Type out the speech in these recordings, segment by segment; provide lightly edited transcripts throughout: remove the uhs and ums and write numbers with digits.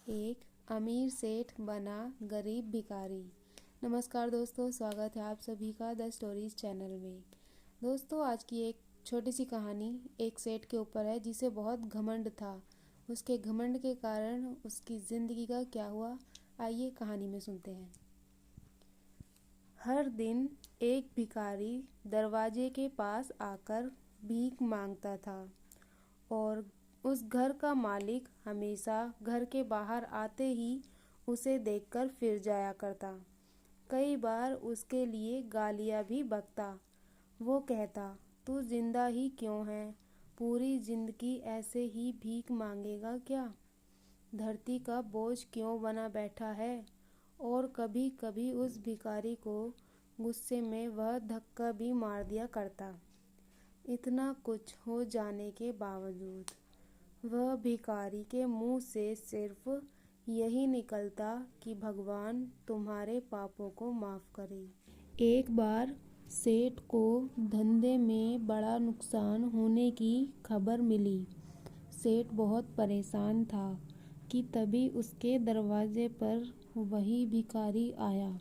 एक अमीर सेठ बना गरीब भिखारी। नमस्कार दोस्तों, स्वागत है आप सभी का द स्टोरीज चैनल में। दोस्तों, आज की एक छोटी सी कहानी एक सेठ के ऊपर है जिसे बहुत घमंड था। उसके घमंड के कारण उसकी ज़िंदगी का क्या हुआ, आइए कहानी में सुनते हैं। हर दिन एक भिखारी दरवाजे के पास आकर भीख मांगता था और उस घर का मालिक हमेशा घर के बाहर आते ही उसे देखकर फिर जाया करता। कई बार उसके लिए गालियाँ भी बकता। वो कहता, तू जिंदा ही क्यों है? पूरी जिंदगी ऐसे ही भीख मांगेगा क्या? धरती का बोझ क्यों बना बैठा है? और कभी कभी उस भिखारी को गुस्से में वह धक्का भी मार दिया करता। इतना कुछ हो जाने के बावजूद वह भिखारी के मुंह से सिर्फ यही निकलता कि भगवान तुम्हारे पापों को माफ करे। एक बार सेठ को धंधे में बड़ा नुकसान होने की खबर मिली। सेठ बहुत परेशान था कि तभी उसके दरवाजे पर वही भिखारी आया।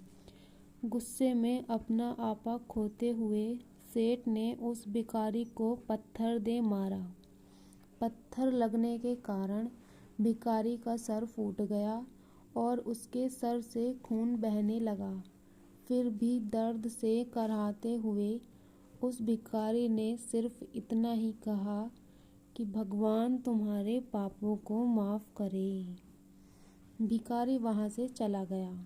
गुस्से में अपना आपा खोते हुए सेठ ने उस भिखारी को पत्थर दे मारा। पत्थर लगने के कारण भिखारी का सर फूट गया और उसके सर से खून बहने लगा। फिर भी दर्द से कराहते हुए उस भिखारी ने सिर्फ इतना ही कहा कि भगवान तुम्हारे पापों को माफ करे। भिखारी वहां से चला गया।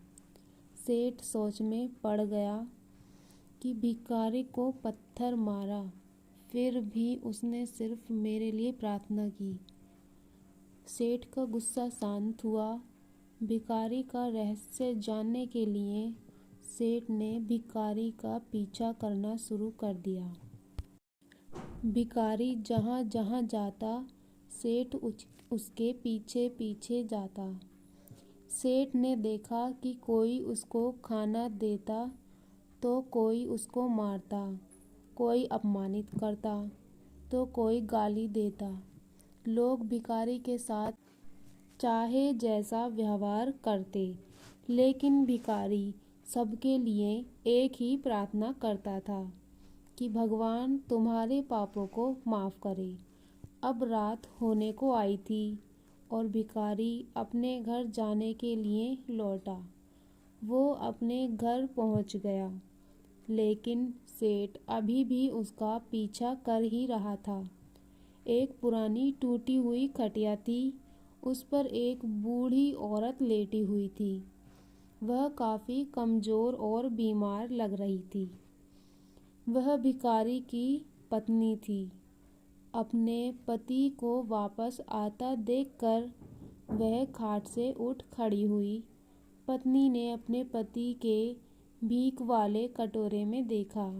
सेठ सोच में पड़ गया कि भिखारी को पत्थर मारा, फिर भी उसने सिर्फ मेरे लिए प्रार्थना की। सेठ का गुस्सा शांत हुआ। भिखारी का रहस्य जानने के लिए सेठ ने भिखारी का पीछा करना शुरू कर दिया। भिखारी जहाँ जहाँ जाता, सेठ उसके पीछे पीछे जाता। सेठ ने देखा कि कोई उसको खाना देता तो कोई उसको मारता, कोई अपमानित करता तो कोई गाली देता। लोग भिखारी के साथ चाहे जैसा व्यवहार करते, लेकिन भिखारी सबके लिए एक ही प्रार्थना करता था कि भगवान तुम्हारे पापों को माफ करे। अब रात होने को आई थी और भिखारी अपने घर जाने के लिए लौटा। वो अपने घर पहुंच गया, लेकिन सेठ अभी भी उसका पीछा कर ही रहा था। एक पुरानी टूटी हुई खटिया थी, उस पर एक बूढ़ी औरत लेटी हुई थी। वह काफी कमजोर और बीमार लग रही थी। वह भिखारी की पत्नी थी। अपने पति को वापस आता देखकर वह खाट से उठ खड़ी हुई। पत्नी ने अपने पति के भीख वाले कटोरे में देखा।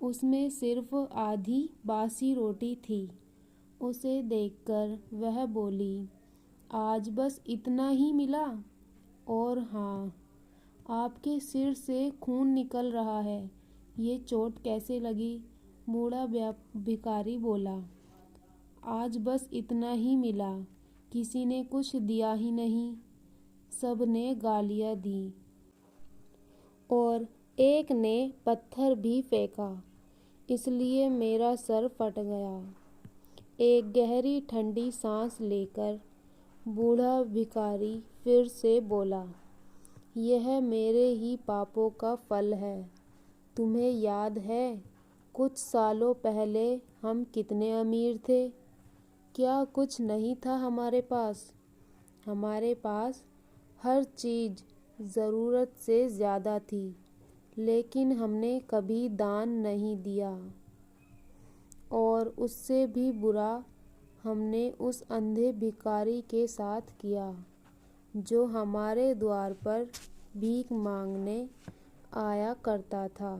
उसमें सिर्फ आधी बासी रोटी थी। उसे देखकर वह बोली, आज बस इतना ही मिला? और हाँ, आपके सिर से खून निकल रहा है, ये चोट कैसे लगी? बूढ़ा भिखारी बोला, आज बस इतना ही मिला, किसी ने कुछ दिया ही नहीं। सब ने गालियाँ दी और एक ने पत्थर भी फेंका, इसलिए मेरा सर फट गया। एक गहरी ठंडी सांस लेकर बूढ़ा भिखारी फिर से बोला, यह मेरे ही पापों का फल है। तुम्हें याद है कुछ सालों पहले हम कितने अमीर थे? क्या कुछ नहीं था हमारे पास? हमारे पास हर चीज़ ज़रूरत से ज़्यादा थी, लेकिन हमने कभी दान नहीं दिया। और उससे भी बुरा हमने उस अंधे भिखारी के साथ किया जो हमारे द्वार पर भीख मांगने आया करता था।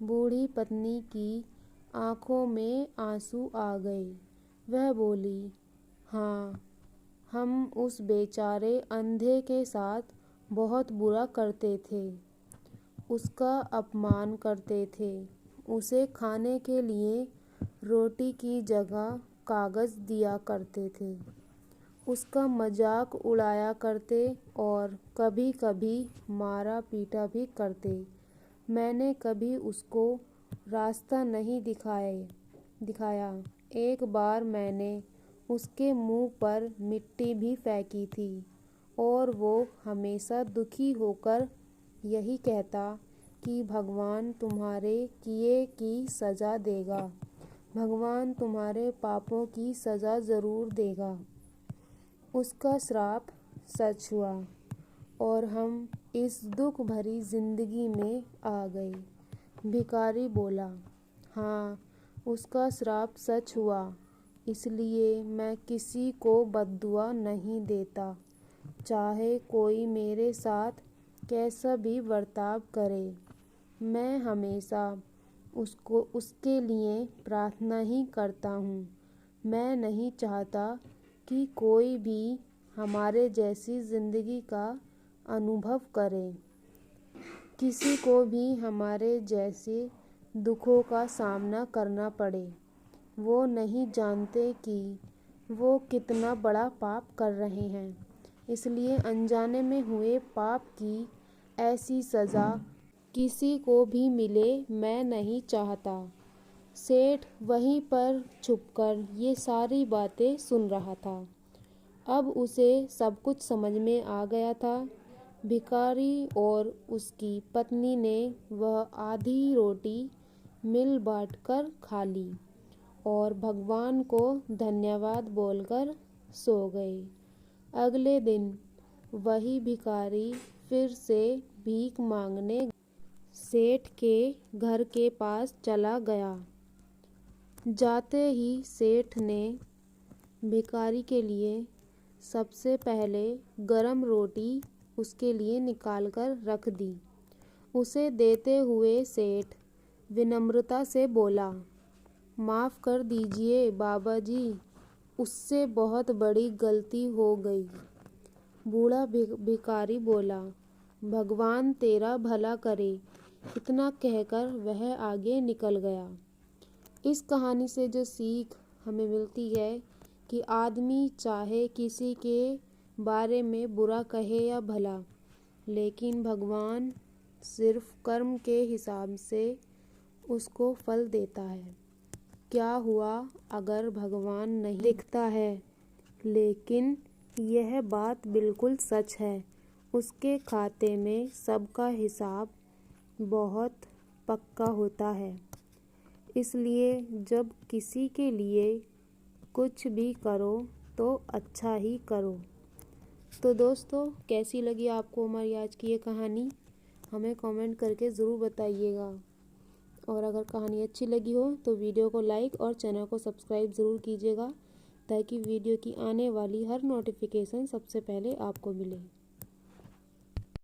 बूढ़ी पत्नी की आंखों में आंसू आ गए। वह बोली, हाँ, हम उस बेचारे अंधे के साथ बहुत बुरा करते थे। उसका अपमान करते थे। उसे खाने के लिए रोटी की जगह कागज दिया करते थे। उसका मजाक उड़ाया करते और कभी कभी मारा पीटा भी करते। मैंने कभी उसको रास्ता नहीं दिखाया। एक बार मैंने उसके मुंह पर मिट्टी भी फेंकी थी और वो हमेशा दुखी होकर यही कहता कि भगवान तुम्हारे किए की सज़ा देगा, भगवान तुम्हारे पापों की सज़ा ज़रूर देगा। उसका श्राप सच हुआ और हम इस दुख भरी जिंदगी में आ गए। भिखारी बोला, हाँ, उसका श्राप सच हुआ, इसलिए मैं किसी को बद्दुआ नहीं देता, चाहे कोई मेरे साथ कैसा भी बर्ताव करे। मैं हमेशा उसके लिए प्रार्थना ही करता हूँ। मैं नहीं चाहता कि कोई भी हमारे जैसी ज़िंदगी का अनुभव करे, किसी को भी हमारे जैसे दुखों का सामना करना पड़े। वो नहीं जानते कि वो कितना बड़ा पाप कर रहे हैं, इसलिए अनजाने में हुए पाप की ऐसी सज़ा किसी को भी मिले मैं नहीं चाहता। सेठ वहीं पर छुपकर ये सारी बातें सुन रहा था। अब उसे सब कुछ समझ में आ गया था। भिखारी और उसकी पत्नी ने वह आधी रोटी मिल बांटकर खा ली और भगवान को धन्यवाद बोलकर सो गए। अगले दिन वही भिखारी फिर से भीख मांगने सेठ के घर के पास चला गया। जाते ही सेठ ने भिखारी के लिए सबसे पहले गरम रोटी उसके लिए निकालकर रख दी। उसे देते हुए सेठ विनम्रता से बोला, माफ़ कर दीजिए बाबा जी, उससे बहुत बड़ी गलती हो गई। बूढ़ा भिखारी बोला, भगवान तेरा भला करे। इतना कहकर वह आगे निकल गया। इस कहानी से जो सीख हमें मिलती है कि आदमी चाहे किसी के बारे में बुरा कहे या भला, लेकिन भगवान सिर्फ कर्म के हिसाब से उसको फल देता है। क्या हुआ अगर भगवान नहीं दिखता है, लेकिन यह बात बिल्कुल सच है, उसके खाते में सबका हिसाब बहुत पक्का होता है। इसलिए जब किसी के लिए कुछ भी करो तो अच्छा ही करो। तो दोस्तों, कैसी लगी आपको हमारी आज की ये कहानी? हमें कमेंट करके ज़रूर बताइएगा। और अगर कहानी अच्छी लगी हो तो वीडियो को लाइक और चैनल को सब्सक्राइब ज़रूर कीजिएगा, ताकि वीडियो की आने वाली हर नोटिफिकेशन सबसे पहले आपको मिले।